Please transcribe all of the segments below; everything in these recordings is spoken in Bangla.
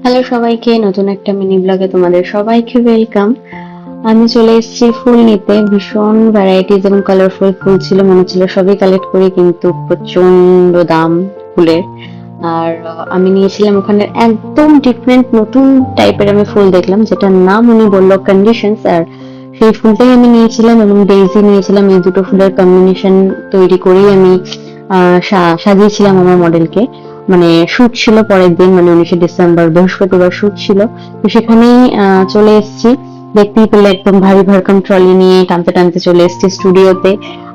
হ্যালো সবাইকে, নতুন একটা মিনি ব্লগে তোমাদের সবাইকে ওয়েলকাম। আমি চলে এসেছি ফুল নিতে। ভীষণ ভ্যারাইটিজ এবং কালারফুল ফুল ছিল, মনে ছিল সবই কালেক্ট করি, কিন্তু প্রচন্ড দাম ফুলের। আর আমি নিয়েছিলাম ওখানে একদম ডিফারেন্ট নতুন টাইপের আমি ফুল দেখলাম, যেটার নাম উনি বললো কন্ডিশনস। আর সেই ফুলটাই আমি নিয়েছিলাম এবং ডেইজি নিয়েছিলাম। এই দুটো ফুলের কম্বিনেশন তৈরি করেই আমি সাজিয়েছিলাম আমার মডেলকে। মানে শুট ছিল পরের দিন, মানে 19 ডিসেম্বর বৃহস্পতিবার শুট ছিল। তো সেখানেই চলে এসেছি। দেখতেই পেলে একদম ভারী ভরকম ট্রলি নিয়ে টানতে টানতে চলে এসেছি স্টুডিওতে।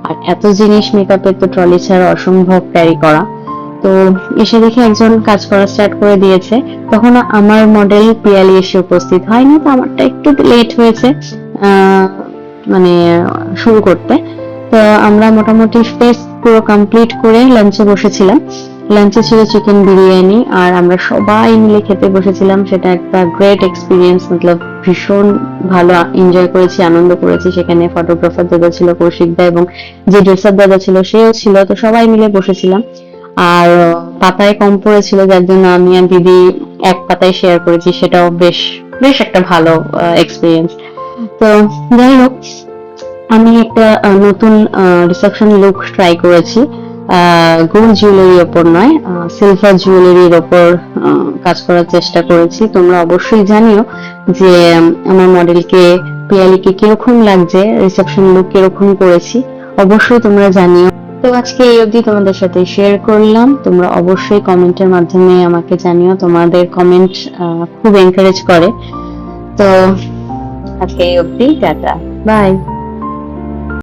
আর এত জিনিস মেকআপের তো ট্রলি ছাড়া অসম্ভব ক্যারি করা। তো এসে দেখে একজন কাজ করা স্টার্ট করে দিয়েছে। তখন আমার মডেল পিয়ালি এসে উপস্থিত হয়নি, তো আমারটা একটু লেট হয়েছে আহ মানে শুরু করতে। তো আমরা মোটামুটি ফেস পুরো কমপ্লিট করে লাঞ্চে বসেছিলাম। লাঞ্চে ছিল চিকেন বিরিয়ানি, আর আমরা সবাই মিলে খেতে বসেছিলাম। সেটা একটা গ্রেট এক্সপিরিয়েন্স, মতলব ভীষণ ভালো এনজয় করেছি, আনন্দ করেছি। সেখানে ফটোগ্রাফার দাদা ছিল, কৌশিক দা, এবং যে ড্রেসার দাদা ছিল সেও ছিল। তো সবাই মিলে বসেছিলাম। আর পাতায় কম পড়েছিল, যার জন্য আমি আর দিদি এক পাতায় শেয়ার করেছি। সেটাও বেশ বেশ একটা ভালো এক্সপিরিয়েন্স। তো যাই হোক, আমি একটা নতুন রিসেপশন লুক ট্রাই করেছি। গোল্ড জুয়েলারির ওপর নয়, সিলভার জুয়েলারির ওপর কাজ করার চেষ্টা করেছি। তোমরা অবশ্যই জানিও যে আমার মডেলকে, পিয়ালিকে কিরকম লাগছে, রিসেপশন লুক কিরকম করেছি, অবশ্যই তোমরা জানিও। তো আজকে এই অবধি তোমাদের সাথে শেয়ার করলাম। তোমরা অবশ্যই কমেন্টের মাধ্যমে আমাকে জানিও, তোমাদের কমেন্ট খুব এনকারেজ করে। তো আজকে এই অবধি, টাটা, বাই।